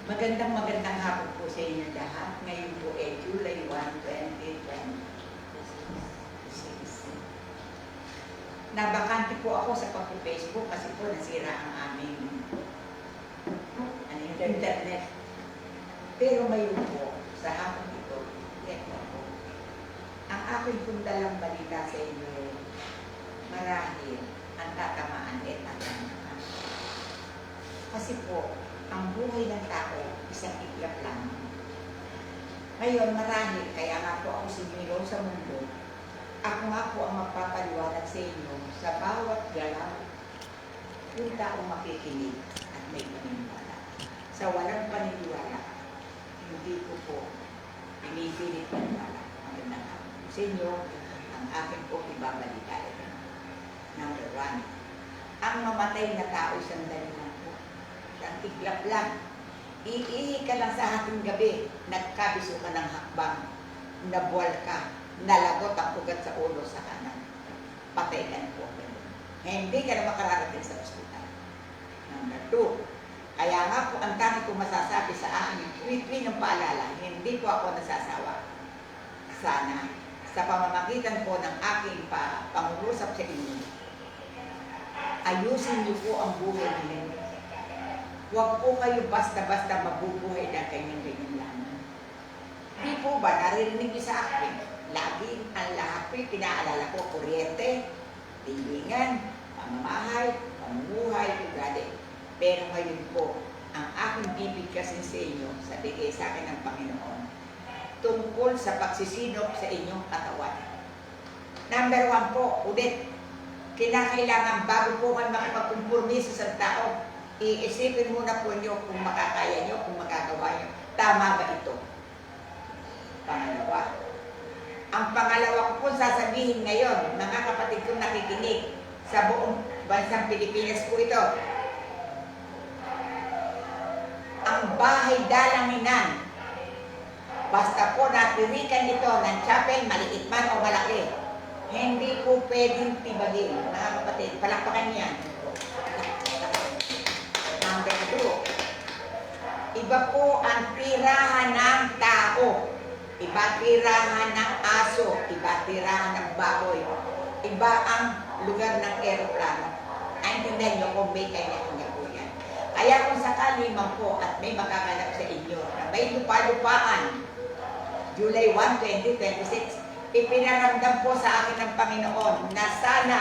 Magandang hapon po sa inyo lahat. Ngayon po ay July 1, 2026. Nabakante po ako sa pag-Facebook kasi po nasira ang aming internet. Pero ngayon po, sa hapon ito, ang aking pundalang balita sa inyo ay marahil ang tatamaan at tatamaan. Kasi po, ang buhay ng tao, isang iglap lang. Ngayon, marahil, kaya nga po ako sinilong sa mundo, ako nga po ang magpapaliwanag sa inyo sa bawat galaw yung taong makikinig at may paniniwala. Sa walang paniniwala, hindi ko po pinipilit paniniwala. Magandang hapon sa inyo, ang aking po ibabalita. Number 1, ang mamatay na tao sandali lang po. Ang iglap lang. Iihi ka lang sa ating gabi, nagkabiso ka ng hakbang, nabuwal ka, nalagot ang ugat sa ulo sa kanan. Patay ka na po. Hindi ka na makararating sa ospital. Number 2, kaya nga po ang dami kong masasabi sa akin, tweet ng paalala, hindi po ako nasasawa. Sana, sa pamamagitan po ng aking pangungusap sa inyo, ayusin niyo po ang buhay ninyo. Huwag po kayo basta-basta mabubuhay ng kanyang-ganyan lamang. Di po ba naririnig niyo sa akin? Lagi ang lahat po'y pinaalala ko, kuryente, tilingan, pamamahay, pamumuhay, ugali. Pero ngayon po, ang aking bibigkasin sa inyo, sa bigay sa akin ng Panginoon, tungkol sa pagsisinop sa inyong katawan. Number 1 po, ulit, kinakailangan bago po kayo makipagkumpormiso sa tao, iisipin muna po nyo kung makakaya nyo, kung magagawa nyo. Tama ba ito? Pangalawa. Ang pangalawa ko po sasabihin ngayon, mga kapatid kong nakikinig, sa buong bansang Pilipinas po ito. Ang bahay dalanginan, basta po natirikan ito ng chapel, maliit man o malaki, hindi po pwedeng tibagin. Mga kapatid, palakpakan niyan. Number 2, iba po ang tirahan ng tao, iba tirahan ng aso, iba tirahan ng baboy, iba ang lugar ng aeroplano. Naintindihan nyo kung may kanya-kanya po yan. Kaya kung sakali man po at may makakalap sa inyo na may lupa-lupaan, July 1, 2026, ipinaramdam po sa akin ng Panginoon na sana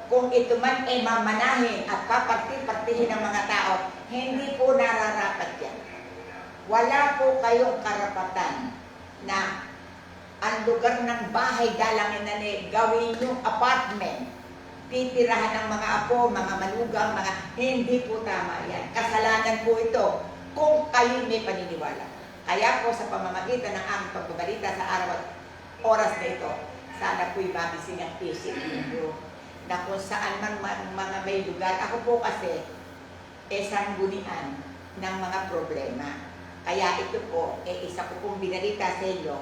kung ito man ay mamanahin at paparti-partihin ng mga tao, hindi po nararapat yan. Wala po kayong karapatan na ang lugar ng bahay dalanginan ay gawin yung apartment. Titirahan ng mga apo, mga manugang, mga hindi po tama yan. Kasalanan po ito kung kayo may paniniwala. Kaya po sa pamamagitan ng aming pagbabalita sa araw at oras na ito, sana po'y magising ang isip ninyo na kung saan man mga may lugar. Ako po kasi, sanggunian ng mga problema. Kaya ito po, isa ko pong binalita sa inyo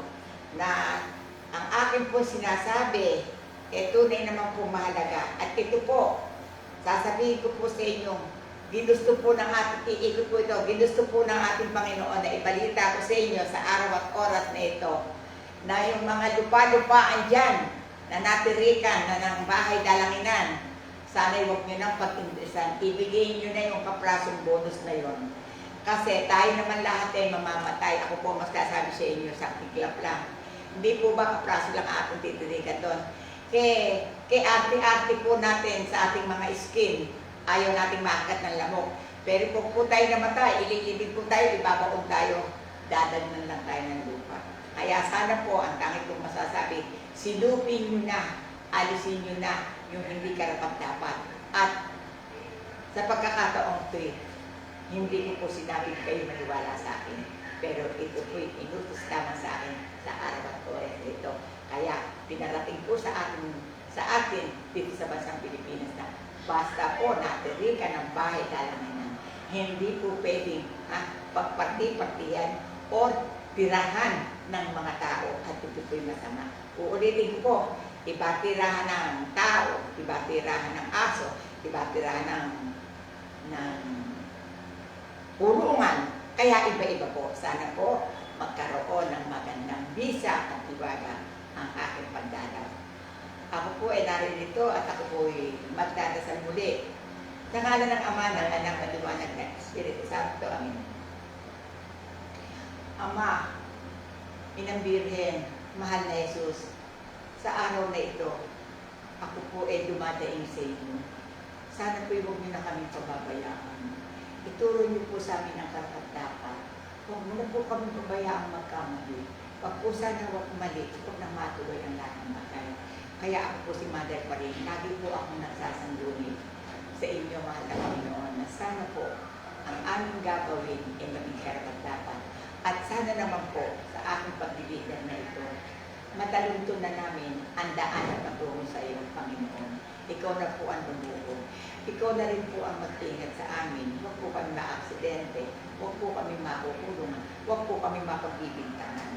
na ang akin po sinasabi, tunay naman po mahalaga. At ito po, sasabihin ko po sa inyo, ginusto po ng ating, iikot po ito, ginusto po ng ating Panginoon na ibalita ko sa inyo sa araw at oras na ito, na yung mga lupa-lupaan dyan, na natirikan na ng bahay dalanginan, sana'y huwag nyo nang pag-interesan. Ibigay nyo na yung kaprasong bonus na yon. Kasi tayo naman lahat ay mamamatay. Ako po magsasabi sa inyo sa tiklap lang. Hindi po ba kapraso lang ating titirikan doon? Kay arte-arte po natin sa ating mga skin, ayaw nating maakat ng lamok. Pero kung po tayo namatay, ililibig po tayo, ibabaon tayo, dadagnan lang tayo ng lupa. Kaya sana po, ang tanging kong masasabi, silupin nyo na, alisin nyo na yung hindi karapat-dapat. At sa pagkakataong ito, hindi ko po sinabi kayo maniwala sa akin. Pero ito po'y inutos lamang sa akin sa araw at oras nito. Kaya pinarating po sa atin dito sa bansang Pilipinas na basta po natirikan ng bahay dalanginan, hindi po pwedeng pagparti-partihan o tirahan ng mga tao at ito po'y masama. Uulitin ko po, iba tirahan ng tao, iba tirahan ng aso, iba tirahan ng kulungan, Kaya iba-iba po. Sana po magkaroon ng magandang bisa at tiwaga ang aking pagdalaw. Ako po ay naririto at ako po ay magdadasal muli. Sa ngalan ng Ama, ng Anak, at Liwanag ng Espiritu Santo. Amen. Ama, Inang Birhen, mahal na Jesus, sa araw na ito, ako po ay dumadaing sa inyo. Sana po huwag niyo na kami pababayaan. Ituro niyo po sa amin ang karapat-dapat. Huwag mo na po kami pabayaang magkamali. Huwag po sana huwag mali, huwag na matuloy ang lahat ng bagay. Kaya ako po si Mother pa rin, lagi po akong nagsasangguni sa inyo, mahal na Panginoon, na sana po ang aming gagawin ay maging karapat-dapat. At sana naman po sa aking pagliligan na ito, matalunto na namin ang daan at patungo sa iyo, Panginoon. Ikaw na po ang bumuo. Ikaw na rin po ang mag-ingat sa amin. Huwag po kami ma-aksidente. Huwag po kami makukulungan. Huwag po kami mapagbibintangan.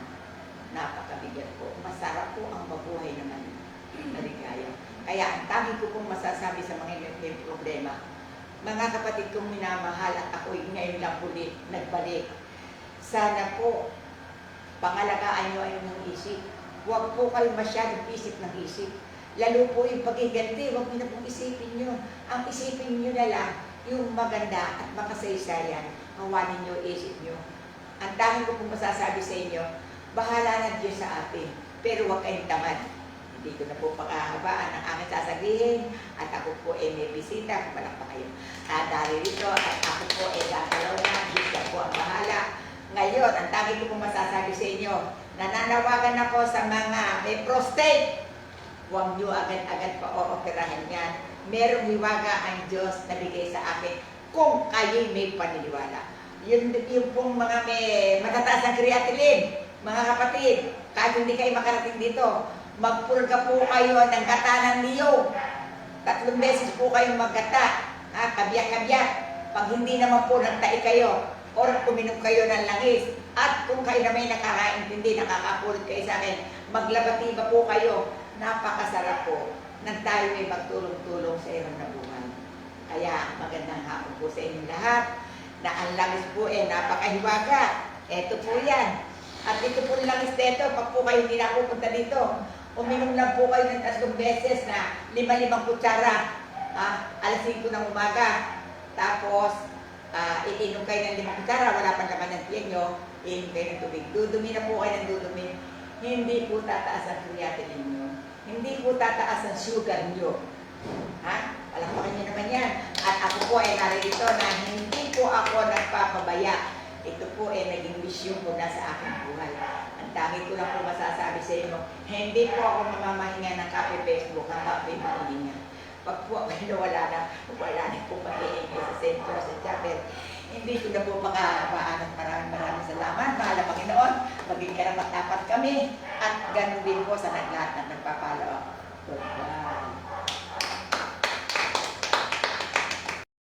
Napakabigat po. Masarap po ang mabuhay naman na ligaya. Kaya ang tanging ko pong masasabi sa mga may problema, mga kapatid kong minamahal at ako'y ngayon lang ulit nagbalik. Sana po, pangalagaan nyo ay inyong isip. Huwag po kayo masyadong isip ng isip. Lalo po yung paghiganti, huwag nyo na pong isipin nyo. Ang isipin nyo na lang, yung maganda at makasaysayan, hawanin nyo, isip nyo. Ang tanging ko pong masasabi sa inyo, bahala na Diyos sa atin, pero huwag kayong tamad. Hindi ko na po pakahabaan ang aking sasabihin at ako po ay may bisita, kumalak pa kayo. Dahil rito at ako po ay gagalaw na, Diyos na po ang bahala. Ngayon, ang tanging ko pong masasabi sa inyo, nananawagan ako sa mga may prostate. Huwag nyo agad-agad pa ooperahan yan. Merong hiwaga ang Diyos na bigay sa akin kung kayo'y may paniniwala. Yung pong mga may matataas ng creatinine, mga kapatid, kahit hindi kayo makarating dito, magpurga po kayo ng gata ng niyog. 3 beses po kayong maggata, kabyak-kabyak. Pag hindi naman po nagtai kayo, or uminom kayo ng langis, at kung kayo na may nakakaintindi, nakakapulot kayo sa akin, maglabatiba po kayo. Napakasarap po nang tayo ay magtulong-tulong sa irang na buhay. Kaya magandang hapon po sa inyong lahat, na ang langis po ay napakahiwaga. Ito po yan. At ito po langis dito, pag po kayo hindi na pupunta dito, uminom lang po kayo ng 3 beses na 5 kutsara, alas 5 ng umaga. Tapos, iinom kayo ng 5 kutsara, wala pang laman ng tiyan nyo, iinom kayo ng tubig. Dudumi na po kayo ng dudumi. Hindi po tataas ang creatinine nyo. Hindi po tataas ang sugar nyo. Palakpakan nyo naman yan. At ako po ay naririto na hindi po ako nagpapabaya. Ito po ay naging mission ko na sa aking buhay. Ang dami ko lang po masasabi sa inyo, hindi po ako mamamahinga ng kape Facebook, ang kape mahihinga. Pag po ako wala na po pag-iingay sa center, sa chapel. Hindi ko na po makahabaan at maraming salamat. Mahal na Panginoon, maging karapat-dapat kami at ganun din po sa lahat na nagpapalo. Goodbye.